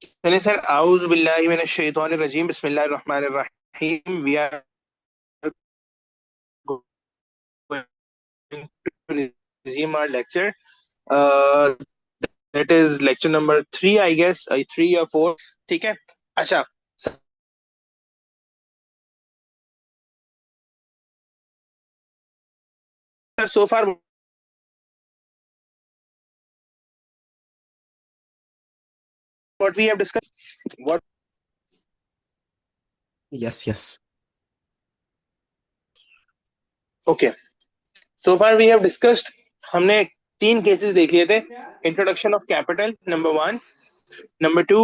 चलिए सर, आउज़ बिल्लाहि मिनश शैतानिर रजीम, बिस्मिल्लाहिर रहमानिर रहीम। We are going to resume our lecture. uh, that is lecture number 3, I guess, 3 or 4. ठीक है। अच्छा sir, so far what we have discussed, what Yes, yes. okay, so far we have discussed, हमने तीन cases देख लिए थे। Introduction of capital number 1, number 2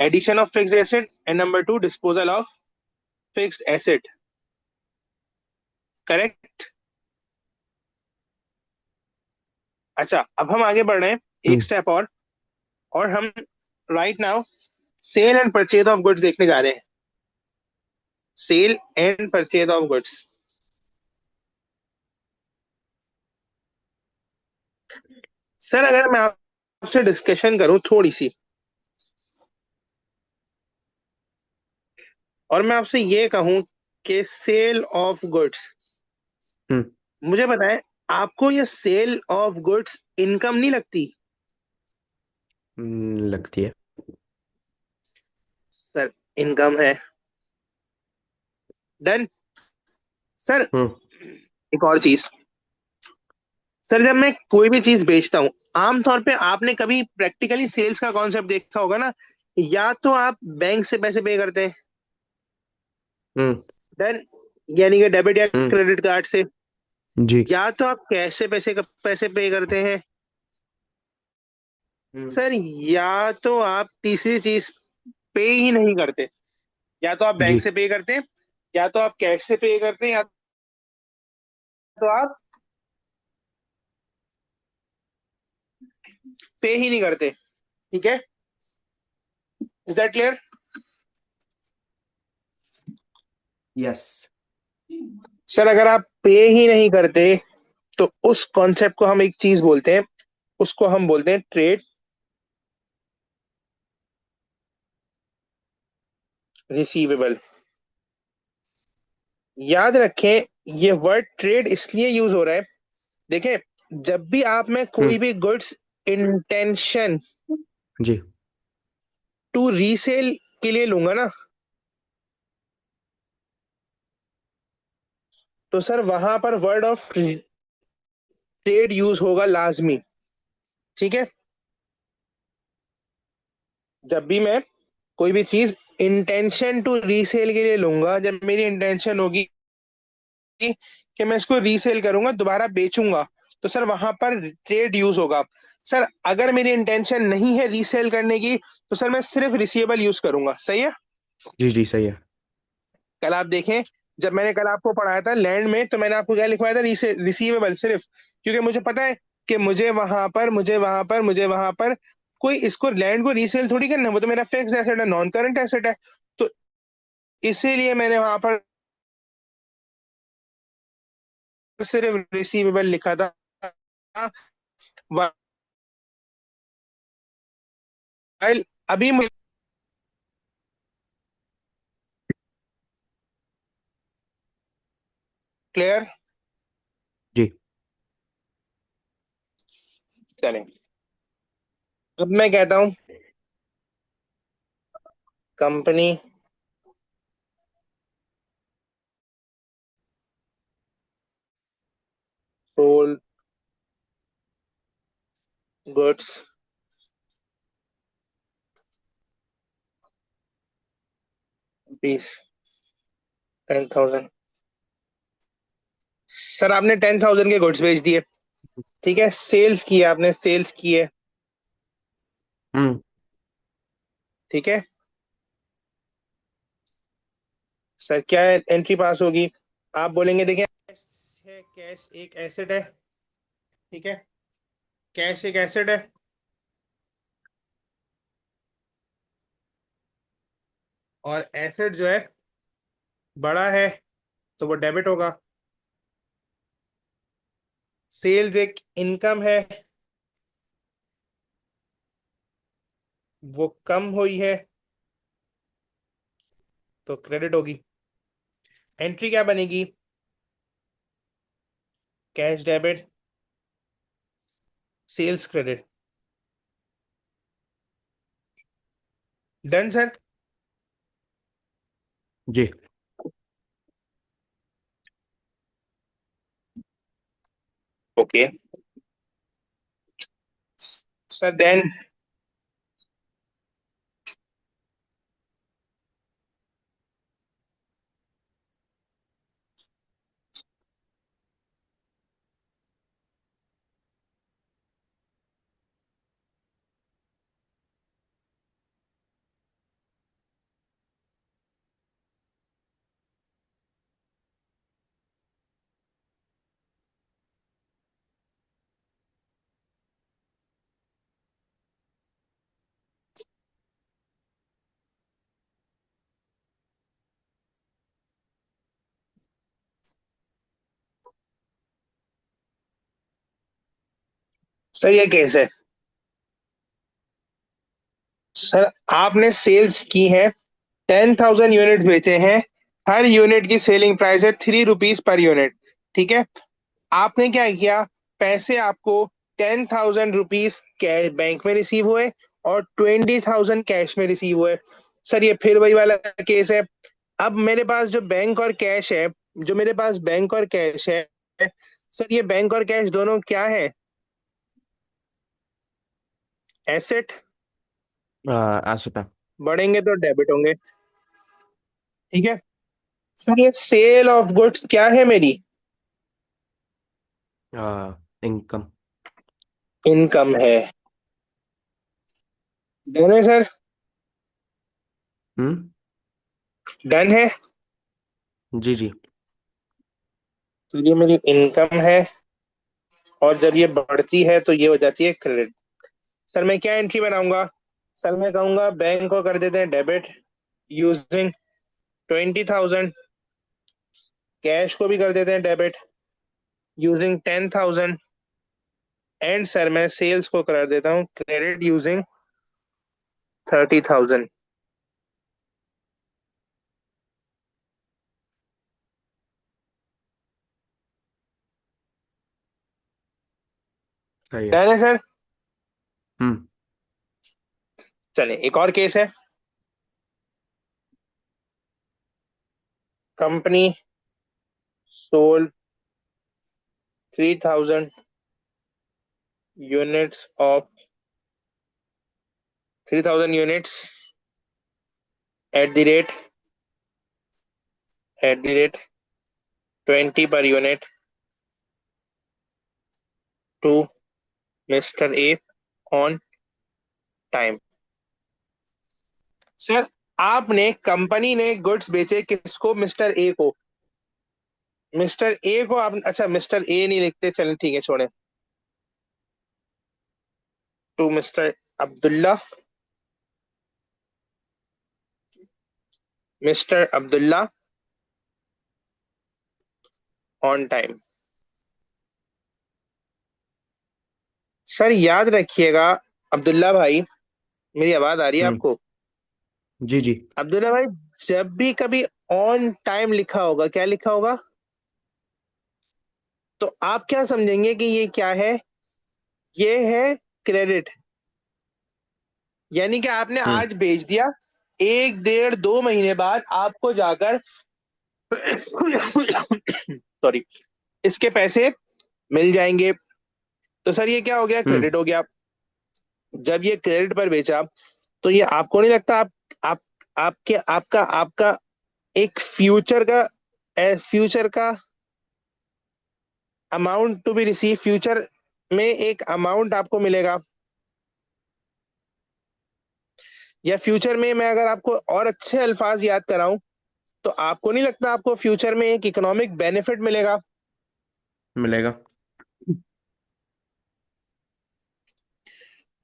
addition of fixed asset, and number 2 disposal of fixed asset. Correct. अच्छा, अब हम आगे बढ़ रहे हैं एक हम्म स्टेप और हम right now sale and purchase of goods देखने जा रहे हैं। Sale and purchase of goods. Sir, अगर मैं आपसे डिस्कशन करूं थोड़ी सी, और मैं आपसे ये कहूं कि सेल ऑफ गुड्स, हम्म मुझे बताएं, आपको ये सेल ऑफ गुड्स इनकम नहीं लगती? लगती है। सर, इनकम है। डन। सर, हम्म एक और चीज। सर, जब मैं कोई भी चीज बेचता हूँ, आमतौर पे आपने कभी प्रैक्टिकली सेल्स का कॉन्सेप्ट देखा होगा ना। या तो आप बैंक से पैसे पे करते हैं। हम्म डन। यानी कि डेबिट या हम्म क्रेडिट कार्ड से। जी। या तो आप कैश से पैसे पे करते हैं। हम्म सर, या तो आप तीसरी चीज पे ही नहीं करते। या तो आप बैंक जी से पे करते हैं, या तो आप कैश से पे करते हैं, या तो आप पे ही नहीं करते। ठीक है। Is that clear? Yes. Sir, अगर आप पे ही नहीं करते तो उस कॉन्सेप्ट को हम एक चीज बोलते हैं, उसको हम बोलते हैं ट्रेड रिसीवेबल। याद रखें, ये वर्ड ट्रेड इसलिए यूज हो रहा है। देखें, जब भी आप में हम्म कोई भी गुड्स इंटेंशन जी टू रीसेल के लिए लूंगा ना, तो सर वहां पर वर्ड ऑफ ट्रेड यूज होगा लाजमी। ठीक है। जब भी मैं कोई भी चीज इंटेंशन टू रीसेल के लिए लूंगा, जब मेरी इंटेंशन होगी कि मैं इसको रीसेल करूंगा, दोबारा बेचूंगा, तो सर वहां पर ट्रेड यूज होगा। सर, अगर मेरी इंटेंशन नहीं है रीसेल करने की, तो सर मैं सिर्फ रिसीवेबल यूज करूंगा। सही है। जी जी सही है। कल आप देखें, जब मैंने कल आपको पढ़ाया था लैंड में, तो मैंने आपको क्या लिखवाया था? रिसीवेबल सिर्फ। क्योंकि मुझे पता है कि मुझे वहां पर कोई इसको लैंड को रीसेल थोड़ी करना है, वो तो मेरा फिक्स एसेट है, नॉन करंट एसेट है। तो इसीलिए मैंने वहां पर सिर्फ रिसीवेबल लिखा था। वाइल अभी क्लियर। जी। चलें, अब मैं कहता हूं कंपनी सोल्ड गुड्स बीस 10,000। सर, आपने 10,000 के गुड्स बेच दिए। ठीक है, सेल्स किया, आपने सेल्स की है। हम्म ठीक है। सर, क्या एंट्री पास होगी? आप बोलेंगे देखिए, कैश एक एसेट है। ठीक है। कैश एक एसेट है, और एसेट जो है बड़ा है, तो वो डेबिट होगा। सेल्स एक इनकम है, वो कम हुई है तो क्रेडिट होगी। एंट्री क्या बनेगी? Cash debit, sales credit. Done sir. जी ओके सर देन। सर ये केस है। सर आपने सेल्स की है, 10,000 यूनिट बेचे हैं। हर यूनिट की सेलिंग प्राइस है ₹3 पर यूनिट। ठीक है। आपने क्या किया? पैसे आपको 10,000 रुपीज कैश बैंक में रिसीव हुए और 20,000 कैश में रिसीव हुए। सर ये फिर वही वाला केस है। अब मेरे पास जो बैंक और कैश है, जो मेरे पास बैंक और कैश है, सर ये बैंक और कैश दोनों क्या है? एसेट। एसेट है। बढ़ेंगे तो डेबिट होंगे। ठीक है। सर ये सेल ऑफ गुड्स क्या है मेरी? इनकम। इनकम है। डन है सर। हम्म। डन है। जी जी। तो ये मेरी इनकम है, और जब ये बढ़ती है तो ये हो जाती है क्रेडिट। सर मैं क्या एंट्री बनाऊंगा? सर मैं कहूंगा बैंक को कर देते हैं डेबिट यूजिंग 20,000। कैश को भी कर देते हैं डेबिट यूजिंग 10,000। एंड सर मैं सेल्स को कर देता हूँ क्रेडिट यूजिंग 30,000। सही है। डन है सर। हम्म। चलिए एक और केस है। Company sold 3,000 units of 3,000 units at the rate 20 per unit to mister A on time. Sir आपने कंपनी ने गुड्स बेचे किसको? मिस्टर ए को। मिस्टर ए को आप, अच्छा मिस्टर ए नहीं लिखते, चलें ठीक है छोड़ें। To mister Abdullah. Mister Abdullah on time. Sir याद रखिएगा अब्दुल्ला भाई, मेरी आवाज आ रही है हम्म। आपको? जी जी। अब्दुल्ला भाई, जब भी कभी ऑन टाइम लिखा होगा, क्या लिखा होगा? तो आप क्या समझेंगे कि ये क्या है? ये है क्रेडिट। यानी कि आपने हम्म। आज भेज दिया, 1 1.5 2 महीने बाद आपको जाकर सॉरी, इसके पैसे मिल जाएंगे। तो सर ये क्या हो गया? हम्म। क्रेडिट हो गया। जब ये क्रेडिट पर बेचा, तो ये आपको नहीं लगता आप आपके आपका आपका एक फ्यूचर का amount to be receive, future में एक अमाउंट आपको मिलेगा? या फ्यूचर में मैं अगर आपको और अच्छे अल्फाज याद कराऊं, तो आपको नहीं लगता आपको फ्यूचर में एक इकोनॉमिक बेनिफिट मिलेगा? मिलेगा।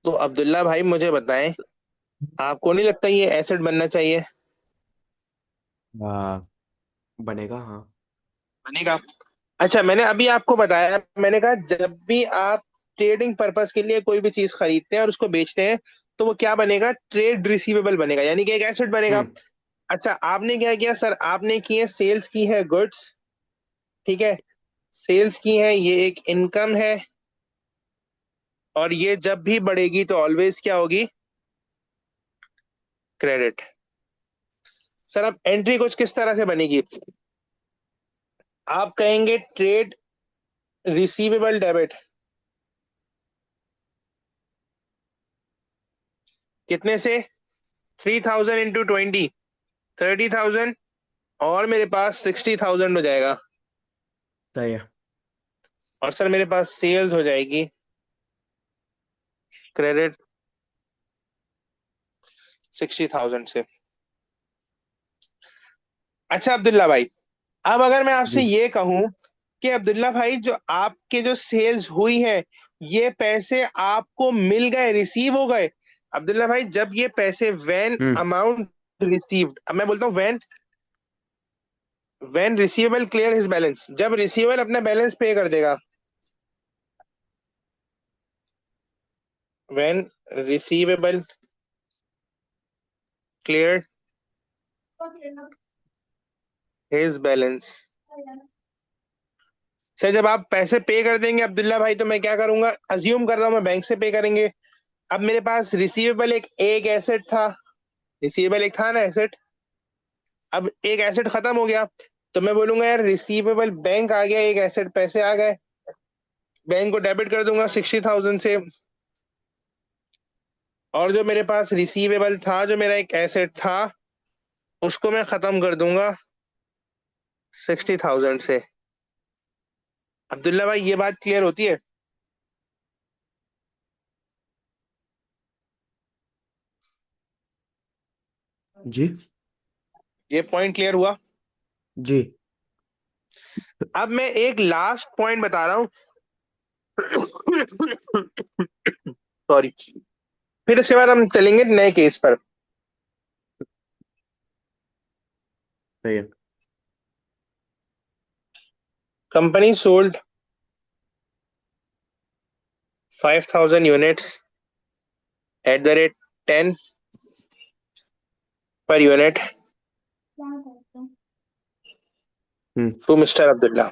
तो अब्दुल्ला भाई मुझे बताएं, आपको नहीं लगता ये एसेट बनना चाहिए? आ, बनेगा हाँ। बनेगा। अच्छा मैंने अभी आपको बताया, मैंने कहा जब भी आप ट्रेडिंग पर्पस के लिए कोई भी चीज खरीदते हैं और उसको बेचते हैं, तो वो क्या बनेगा, ट्रेड रिसीवेबल बनेगा, यानी कि एक एसेट बनेगा। हम्म। अच्छा, आपने क्या किया सर, आपने की है सेल्स की है गुड्स, ठीक है, सेल्स की है, ये एक इनकम है, और ये जब भी बढ़ेगी तो ऑलवेज क्या होगी, क्रेडिट। सर अब एंट्री कुछ किस तरह से बनेगी, आप कहेंगे ट्रेड रिसीवेबल डेबिट, कितने से, 3000 इंटू 20, 30,000, और मेरे पास 60,000 हो जाएगा, सही है। और सर मेरे पास सेल्स हो जाएगी क्रेडिट 60,000 से। अच्छा अब्दुल्ला भाई, अब अगर मैं आपसे जी। ये कहूं कि अब्दुल्ला भाई, जो आपके जो सेल्स हुई है, ये पैसे आपको मिल गए, रिसीव हो गए, अब्दुल्ला भाई जब ये पैसे, व्हेन हम्म। अमाउंट रिसीव्ड, अब मैं बोलता हूँ when, when receivable clear his balance, जब रिसीवेबल अपना बैलेंस पे कर देगा, when receivable clear his balance, sir जब आप पैसे पे कर देंगे अब्दुल्ला भाई, तो मैं क्या करूंगा, अज्यूम कर रहा हूं मैं बैंक से पे करेंगे, अब मेरे पास रिसीवेबल एक एक एसेट था, रिसीवेबल एक था ना एसेट, अब एक एसेट खत्म हो गया, तो मैं बोलूंगा यार रिसीवेबल बैंक आ गया, एक एसेट पैसे आ गए, बैंक को डेबिट कर दूंगा 60,000 से, और जो मेरे पास रिसीवेबल था, जो मेरा एक एसेट था, उसको मैं खत्म कर दूंगा 60,000 से। अब्दुल्ला भाई ये बात क्लियर होती है, जी। ये पॉइंट क्लियर हुआ। जी। अब मैं एक लास्ट पॉइंट बता रहा हूँ, सॉरी, फिर इसके बाद हम चलेंगे नए केस पर। सही है। Company sold 5,000 units at the rate 10 per unit hmm. To mister Abdullah.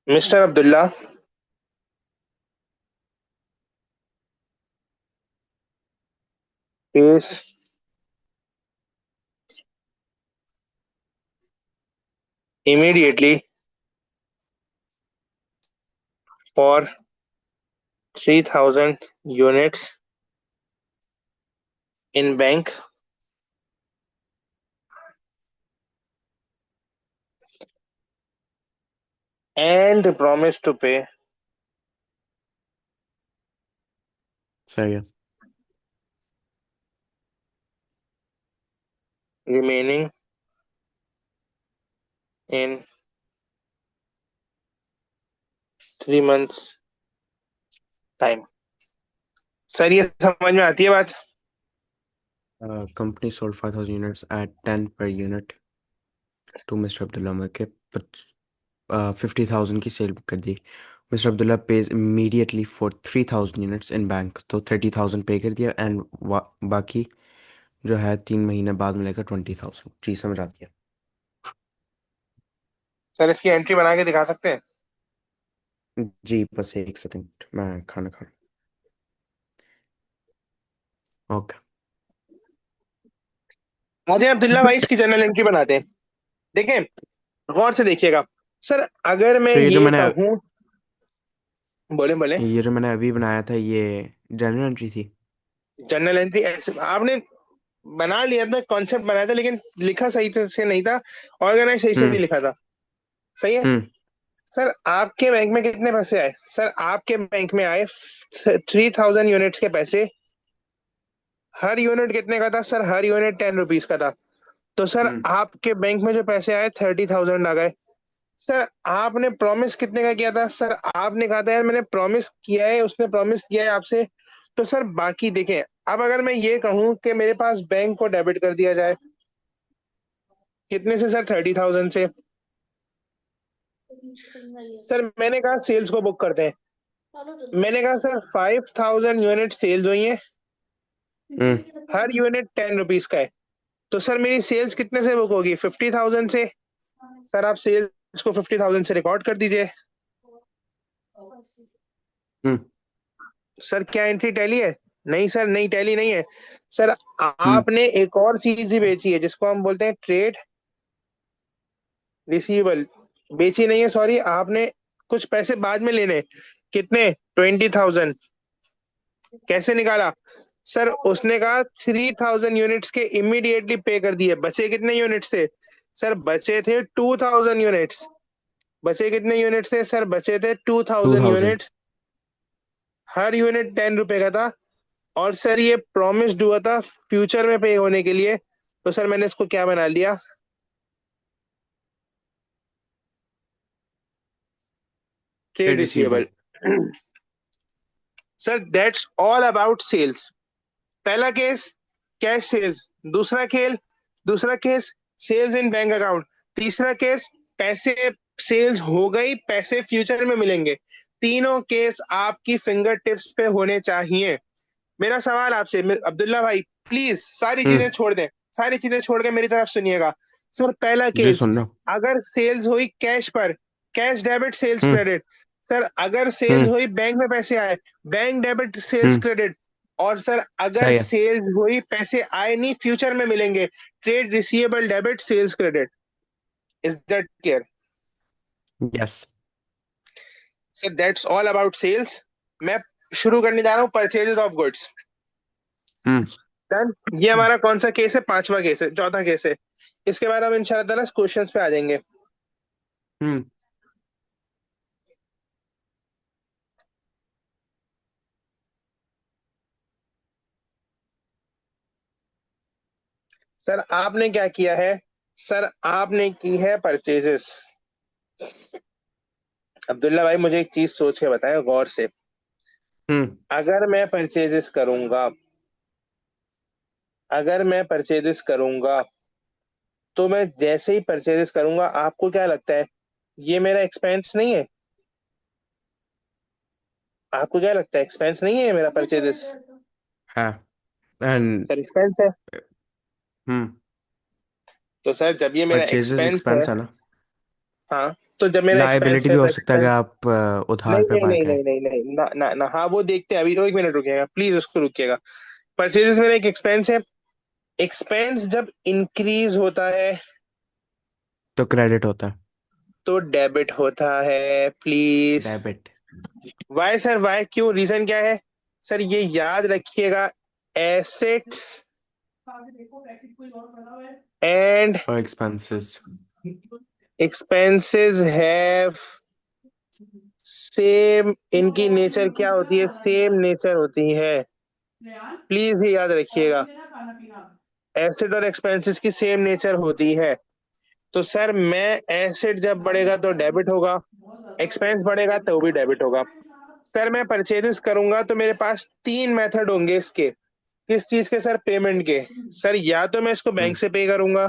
Mister Abdullah pays immediately for 3,000 units in bank and promise to pay सही है। remaining in 3 months time। Sir ये समझ में आती है बात। Company sold 5,000 units eight 10 per unit to mister Abdullah के 50,000 की सेल कर दी। Mister Abdullah pays immediately for 3,000 units in bank, तो 30,000 पे कर दिया एंड बाकी जो है 3 महीने बाद मिलेगा 20,000। जी समझ आ गया। सर इसकी एंट्री बना के दिखा सकते हैं। जी बस एक सेकंड, मैं खाना खा। ओके। मुझे अब्दुल्ला भाई इसकी जनरल एंट्री बनाते हैं, देखें, गौर से देखिएगा। सर अगर मैं तो ये जो ये मैंने कहूँ, बोले बोले, ये जो मैंने अभी बनाया था ये जनरल एंट्री थी। जनरल एंट्री ऐसे आपने बना लिया था, कॉन्सेप्ट बनाया था, लेकिन लिखा सही से नहीं था, ऑर्गेनाइज सही से नहीं हम्म। लिखा था। सही है। हम्म। सर आपके बैंक में कितने पैसे आए, सर आपके बैंक में आए 3,000 यूनिट्स के पैसे, हर यूनिट कितने का था सर, हर यूनिट 10 रुपीज का था, तो सर हम्म। आपके बैंक में जो पैसे आए 30,000 आ गए। सर आपने प्रॉमिस कितने का किया था, सर आपने कहा था यार मैंने प्रॉमिस किया है, उसने प्रॉमिस किया है आपसे, तो सर बाकी देखें, अब अगर मैं ये कहूं कि मेरे पास बैंक को डेबिट कर दिया जाए, कितने से सर, 30,000 से, सर मैंने कहा सेल्स को बुक करते हैं। मैंने कहा सर 5,000 यूनिट सेल्स हुई है, हर यूनिट 10 रुपीज का है। तो सर मेरी सेल्स कितने से बुक होगी? 50,000 से। सर आप सेल्स को 50,000 से रिकॉर्ड कर दीजिए। हम्म सर क्या एंट्री टैली है? नहीं सर, नहीं टैली नहीं है। सर हम्म आपने एक और चीज भी बेची है जिसको हम बोलते हैं ट्रेड रिसीवेबल। बेची नहीं है, सॉरी, आपने कुछ पैसे बाद में लेने। कितने? 20,000। कैसे निकाला? सर उसने कहा 3,000 यूनिट्स के इमीडिएटली पे कर दिए। बचे कितने यूनिट्स थे? सर बचे थे 2,000 यूनिट्स। बचे कितने यूनिट्स थे? सर बचे थे two two thousand thousand units हर यूनिट 10 रुपए का था। और सर ये प्रॉमिस्ड हुआ था फ्यूचर में पे होने के लिए। तो सर मैंने इसको क्या बना लिया? Trade trade receivable. Receivable. Sir that's all about sales. पहला केस कैश सेल्स। दूसरा खेल दूसरा case sales in bank account. तीसरा केस पैसे, सेल्स हो गई, पैसे फ्यूचर में मिलेंगे। तीनों केस आपकी फिंगर टिप्स पे होने चाहिए। मेरा सवाल आपसे अब्दुल्ला भाई, प्लीज सारी चीजें हम्म छोड़ दें। सारी चीजें छोड़ के मेरी तरफ सुनिएगा। सर पहला जी केस, सुन रहा हूँ। अगर सेल्स हुई कैश पर, कैश डेबिट सेल्स हम्म क्रेडिट। सर अगर सेल्स हम्म हुई बैंक में पैसे आए, बैंक डेबिट सेल्स हम्म क्रेडिट। और सर अगर सही है। सेल्स हुई पैसे आए नहीं, फ्यूचर में मिलेंगे, trade receivable debit sales credit. Is that clear? Yes. Sir that's all about sales. मैं शुरू करने जा रहा हूँ purchases of goods. Hmm done. ये हमारा कौन सा केस है? पांचवा केस है, चौथा केस है। इसके बाद हम इंशाल्लाह ताला क्वेश्चंस पे आ जाएंगे। हम्म सर आपने क्या किया है? सर आपने की है परचेजेस। अब्दुल्ला भाई मुझे एक चीज सोच के बताएं गौर से। हम्म अगर मैं परचेजेस करूंगा, अगर मैं परचेजेस करूंगा, तो मैं जैसे ही परचेजेस करूंगा, आपको क्या लगता है ये मेरा एक्सपेंस नहीं है? आपको क्या लगता है एक्सपेंस नहीं है ये मेरा परचेजेस? हाँ। एंड सर एक्सपेंस है। हम्म तो सर जब ये मेरा परचेजेस एक्सपेंस है, एक्सपेंस है ना। हाँ, तो जब मेरा एक्सपेंस लाइबिलिटी भी है हो तो सकता है अगर एक्सपेंस। आप उधार नहीं पे नहीं बाय नहीं करें। नहीं नहीं नहीं, ना ना ना, हाँ वो देखते हैं। अभी तो एक मिनट रुकिएगा प्लीज, उसको रुकिएगा। परचेजेस मेरा एक एक्सपेंस है। एक्सपेंस जब इंक्रीज होता है तो क्रेडिट होता है। तो डेबिट होता है, please. Debit. Why sir, why? क्यों? रीजन क्या है? सर ये याद रखिएगा, एसेट्स एंड और एक्सपेंसेस। एक्सपेंसेस हैव सेम, इनकी नेचर क्या होती है? सेम नेचर होती है। प्लीज ये याद रखिएगा, एसेट और एक्सपेंसेस की सेम नेचर होती है। तो सर मैं, एसेट जब बढ़ेगा तो डेबिट होगा, एक्सपेंस बढ़ेगा तो भी डेबिट होगा। सर मैं परचेजेस करूंगा तो मेरे पास तीन मेथड होंगे इसके। किस चीज के सर? पेमेंट के। सर या तो मैं इसको बैंक हम्म से पे करूंगा,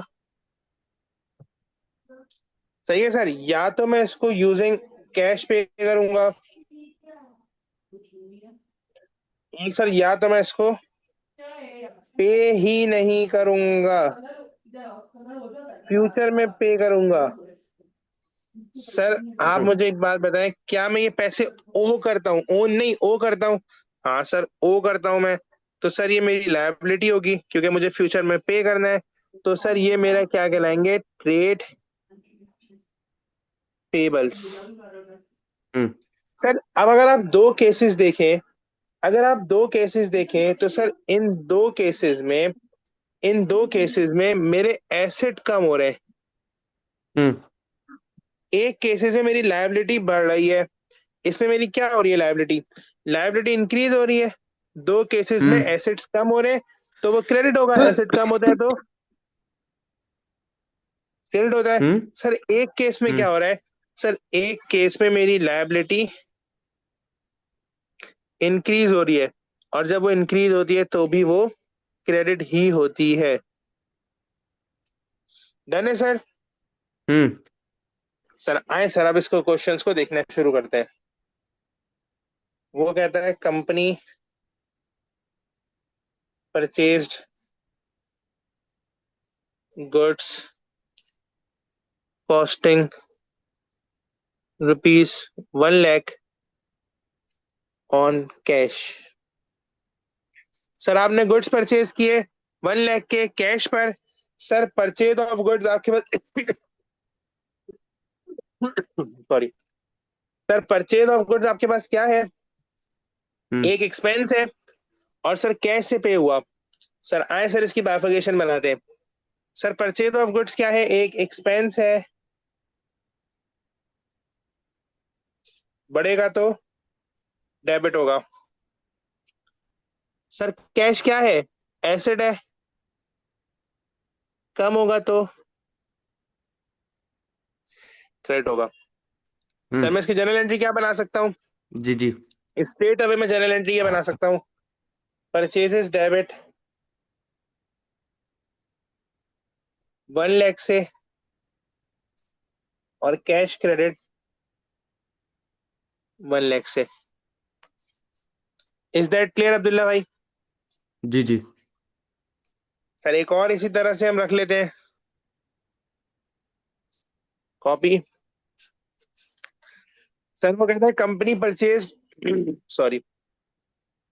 सही है सर, या तो मैं इसको यूजिंग कैश पे करूंगा। एक सर, या तो मैं इसको पे ही नहीं करूंगा, फ्यूचर में पे करूंगा। सर आप मुझे एक बात बताएं, क्या मैं ये पैसे ओ करता हूँ? ओन नहीं, ओ करता हूँ। हाँ सर, ओ करता हूँ मैं। तो सर ये मेरी लायबिलिटी होगी क्योंकि मुझे फ्यूचर में पे करना है। तो सर ये मेरा क्या कहलाएंगे? Trade payables. हम्म सर अब अगर आप दो केसेस देखें, अगर आप दो केसेस देखें तो सर इन दो केसेस में मेरे एसेट कम हो रहे हैं। हम्म एक केसेस में मेरी लायबिलिटी बढ़ रही है। इसमें मेरी क्या हो रही है? लायबिलिटी, लायबिलिटी इंक्रीज हो रही है। दो केसेस में हम्म एसेट्स कम हो रहे हैं, तो वो क्रेडिट होगा। एसेट कम होता है तो क्रेडिट होता है। हम्म सर एक केस में क्या हम्म हो रहा है? सर एक केस में मेरी लायबिलिटी इंक्रीज हो रही है, और जब वो इंक्रीज होती है तो भी वो क्रेडिट ही होती है। डन है सर? हम्म सर आए सर, अब इसको क्वेश्चंस को देखना शुरू करते हैं। वो कहता है company purchased goods costing rupees 1 lakh on cash. Sir आपने गुड्स परचेज किए 1 लाख के कैश पर। सर परचेज ऑफ गुड्स आपके पास sorry. Sir purchase of goods आपके पास क्या है? हम्म। एक एक्सपेंस है और सर कैश से पे हुआ। सर आए सर इसकी बाइफर्केशन बनाते हैं। सर परचेज ऑफ गुड्स क्या है? एक एक्सपेंस है, बढ़ेगा तो डेबिट होगा। सर कैश क्या है? एसेट है, कम होगा तो क्रेडिट होगा। सर हम्म। मैं इसकी जनरल एंट्री क्या बना सकता हूँ? जी जी। स्ट्रेट अवे में जनरल एंट्री ये बना सकता हूँ, परचेजेस डेबिट 1 लाख से और कैश क्रेडिट 1 लाख से। इज दैट क्लियर अब्दुल्ला भाई? जी जी। सर एक और इसी तरह से हम रख लेते हैं, कॉपी। सर वो कहता है कंपनी परचेज सॉरी,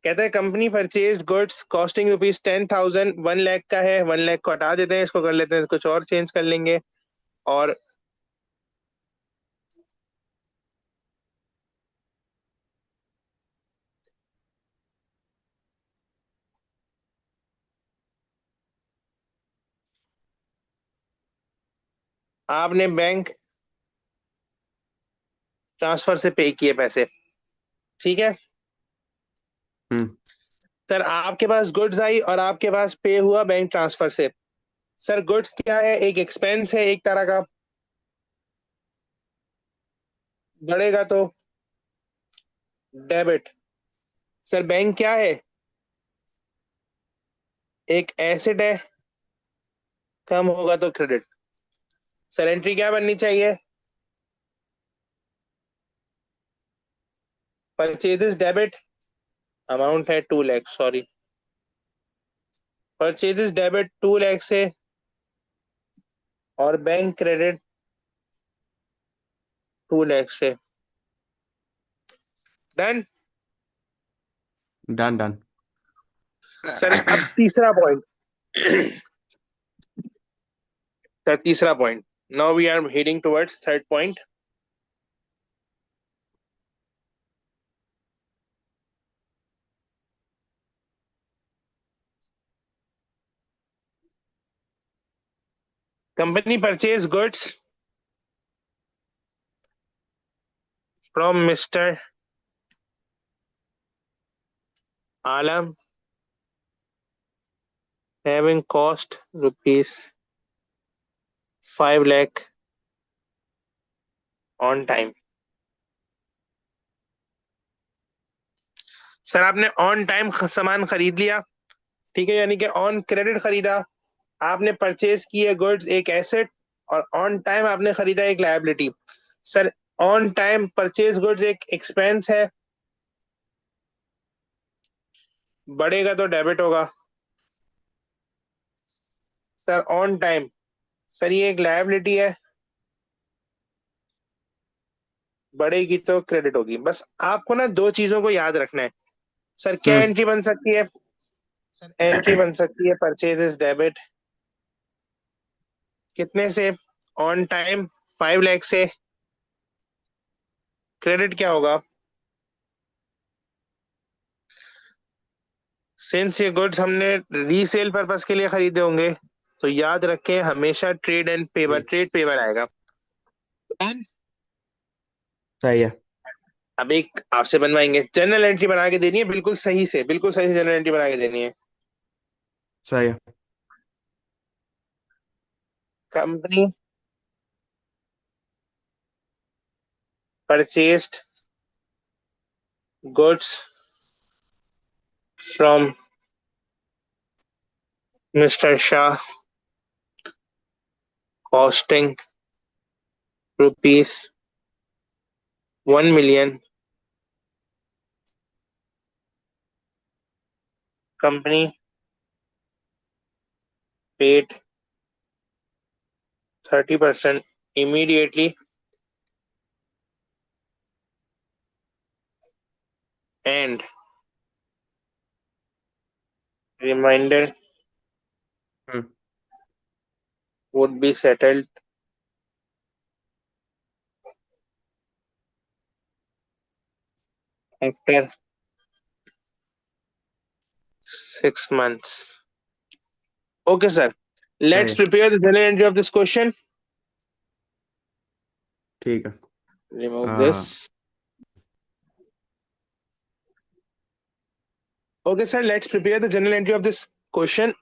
कहता है company purchase goods costing rupees 10,000। 1 lakh का है, 1 लाख को हटा देते हैं, इसको कर लेते हैं, कुछ और चेंज कर लेंगे। और आपने बैंक ट्रांसफर से पे किए पैसे, ठीक है। हम्म। सर आपके पास गुड्स आई और आपके पास पे हुआ बैंक ट्रांसफर से। सर गुड्स क्या है? एक एक्सपेंस है एक तरह का, बढ़ेगा तो डेबिट। सर बैंक क्या है? एक एसेट है, कम होगा तो क्रेडिट। सर एंट्री क्या बननी चाहिए? परचेजेस डेबिट, अमाउंट है 2 lakh, sorry. Purchases debit 2 lakh से और बैंक क्रेडिट 2 लाख से। डन। Done done. सर अब तीसरा पॉइंट सर तीसरा point, now we are heading towards third point. Company purchase goods from mister Alam having cost rupees 5 lakh on time. Sir आपने on time सामान खरीद लिया, ठीक है, यानी कि ऑन क्रेडिट खरीदा। आपने परचेज किए गुड्स एक एसेट, और ऑन टाइम आपने खरीदा एक liability. Sir on time purchase goods एक एक्सपेंस है, बढ़ेगा तो डेबिट होगा। सर ऑन टाइम, सर ये एक लायबिलिटी है, बढ़ेगी तो क्रेडिट होगी। बस आपको ना दो चीजों को याद रखना है। सर क्या हम्म। एंट्री बन सकती है? सर एंट्री बन सकती है परचेज डेबिट कितने से? ऑन टाइम 5 लाख से। क्रेडिट क्या होगा? सिंस ये गुड्स हमने रीसेल पर्पस के लिए खरीदे होंगे, तो याद रखें हमेशा trade and paper, trade paper आएगा। And सही है। अब एक आपसे बनवाएंगे, जनरल एंट्री बना के देनी है, बिल्कुल सही से, बिल्कुल सही से जनरल एंट्री बना के देनी है। सही है। Company purchased goods from mister Shah costing rupees 1 million, company paid 30% immediately and remainder hmm would be settled after 6 months. Okay, sir. सही Let's है prepare the journal entry of this question. ठीक है Remove uh, this. Okay, sir. Let's prepare the journal entry of this question.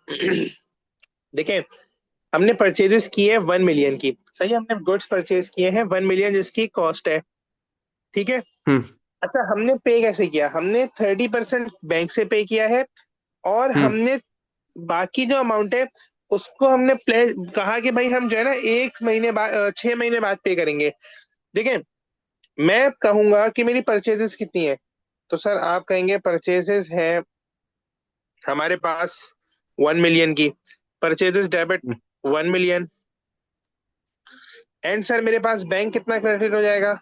देखिए, हमने purchases की है 1 million की, सही है? हमने गुड्स परचेज किए हैं 1 million जिसकी कॉस्ट है, ठीक है? हम्म अच्छा, हमने पे कैसे किया? हमने 30% बैंक से पे किया है, और हम्म हमने बाकी जो अमाउंट है उसको हमने प्ले कहा कि भाई हम जो है ना 1 महीने बाद 6 महीने बाद पे करेंगे। देखिए, मैं कहूंगा कि मेरी परचेजेस कितनी है, तो सर आप कहेंगे परचेजेस है हमारे पास 1 million की, purchases debit hmm, 1 million, and sir मेरे पास बैंक कितना क्रेडिट हो जाएगा?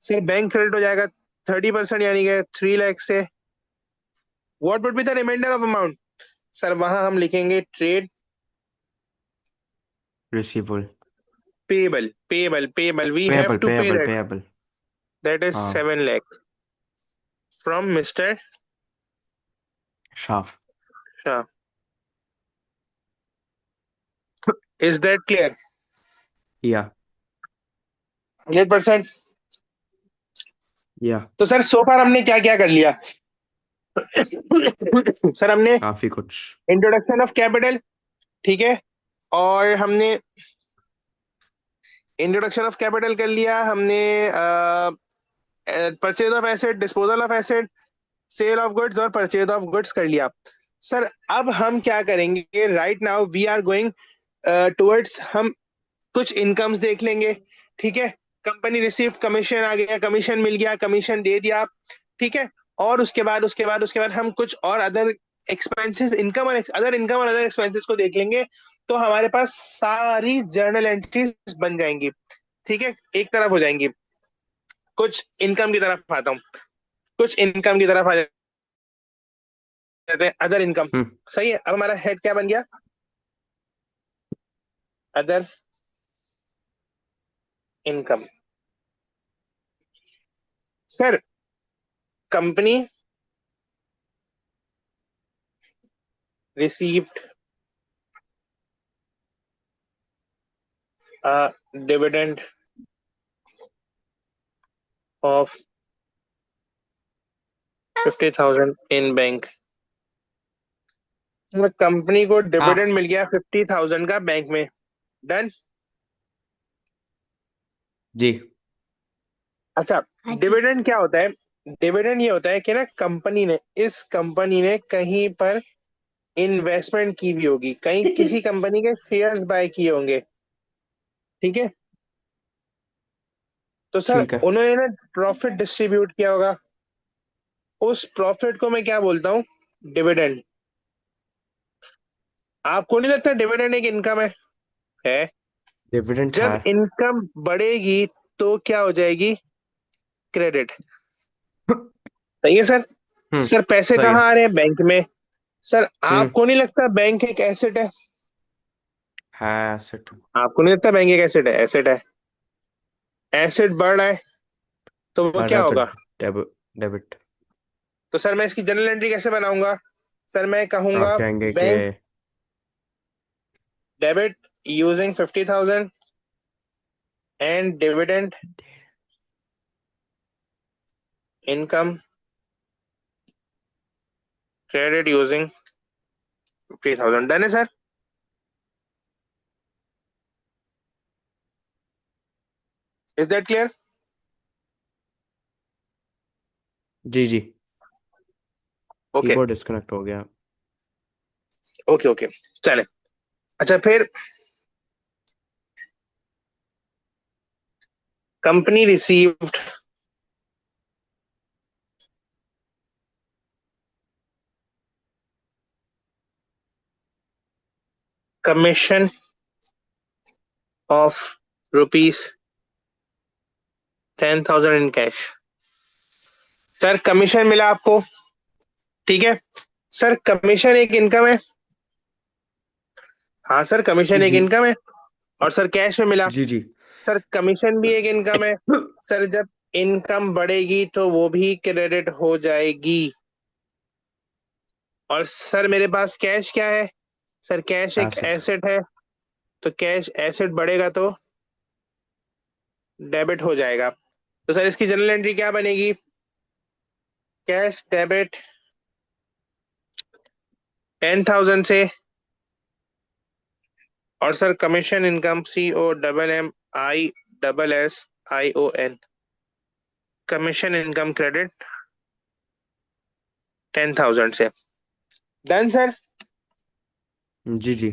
सर बैंक क्रेडिट हो जाएगा 30%, यानी कि 3 लाख से। What would be the reminder of amount? Sir वहां हम लिखेंगे trade receivable payable we have payable to pay payable that, payable that is हाँ 7 लाख फ्रॉम मिस्टर शाफ Shah. Is that clear? Yeah 100%। या तो सर सो फार हमने क्या क्या कर लिया? सर हमने काफी कुछ इंट्रोडक्शन ऑफ कैपिटल, ठीक है, और हमने इंट्रोडक्शन ऑफ कैपिटल कर लिया, हमने purchase of asset, disposal of asset, sale of goods और परचेज ऑफ गुड्स कर लिया। सर अब हम क्या करेंगे? Right now we are going towards, हम कुछ इनकम्स देख लेंगे, ठीक है? कंपनी रिसीव्ड कमीशन आ गया, कमीशन मिल गया, कमीशन दे दिया, ठीक है? और उसके बाद हम कुछ और अदर एक्सपेंसेस, इनकम और अदर एक्सपेंसेस को देख लेंगे। तो हमारे पास सारी जर्नल एंट्रीज बन जाएंगी, ठीक है, एक तरफ हो जाएंगी। कुछ इनकम की तरफ आता हूँ, कुछ इनकम की तरफ आ जाते हैं, अदर इनकम। हम्म सही है, अब हमारा हेड क्या बन गया? Other income. Sir company received a dividend of 50,000 in bank. Company को डिविडेंड हाँ मिल गया 50,000 का बैंक में। डन। जी अच्छा, हाँ जी डिविडेंड क्या होता है? डिविडेंड ये होता है कि ना कंपनी ने कहीं पर इन्वेस्टमेंट की भी होगी, कहीं किसी कंपनी के शेयर्स बाय किए होंगे, ठीक है? तो सर ठीक है उन्होंने ना प्रॉफिट डिस्ट्रीब्यूट किया होगा, उस प्रॉफिट को मैं क्या बोलता हूँ? डिविडेंड। आपको नहीं लगता डिविडेंड एक इनकम है? डिविडेंड है जब इनकम बढ़ेगी तो क्या हो जाएगी? क्रेडिट। सही है सर। हम्म सर पैसे सही है कहाँ आ रहे हैं? बैंक में। सर हम्म आपको नहीं लगता बैंक एक एसेट है? है एसेट आपको नहीं लगता बैंक एक एसेट है? एसेट है, एसेट बढ़ रहा है, तो वो बढ़ रहा क्या है तो होगा? डेबिट डेबिट तो सर मैं इसकी जनरल एंट्री कैसे बनाऊंगा? सर मैं आप कहूंगा कहेंगे कि bank debit using 50,000 and dividend income credit using 50,000। Done है सर? Is that clear? जी जी ओके कीबोर्ड डिस्कनेक्ट हो गया ओके ओके, चले। अच्छा फिर company received commission of ₹10,000 in cash. Sir commission मिला आपको, ठीक है। सर कमीशन एक इनकम है। हाँ सर, कमीशन एक जी इनकम है। और सर कैश में मिला। जी जी। सर कमीशन भी एक इनकम है। सर जब इनकम बढ़ेगी तो वो भी क्रेडिट हो जाएगी। और सर मेरे पास कैश क्या है? सर कैश एक एसेट। एसेट है। तो कैश एसेट बढ़ेगा तो डेबिट हो जाएगा। तो सर इसकी जनरल एंट्री क्या बनेगी? कैश डेबिट 10,000 से। और sir commission income COMMISSION, commission income credit 10,000 से। Done sir. जी जी।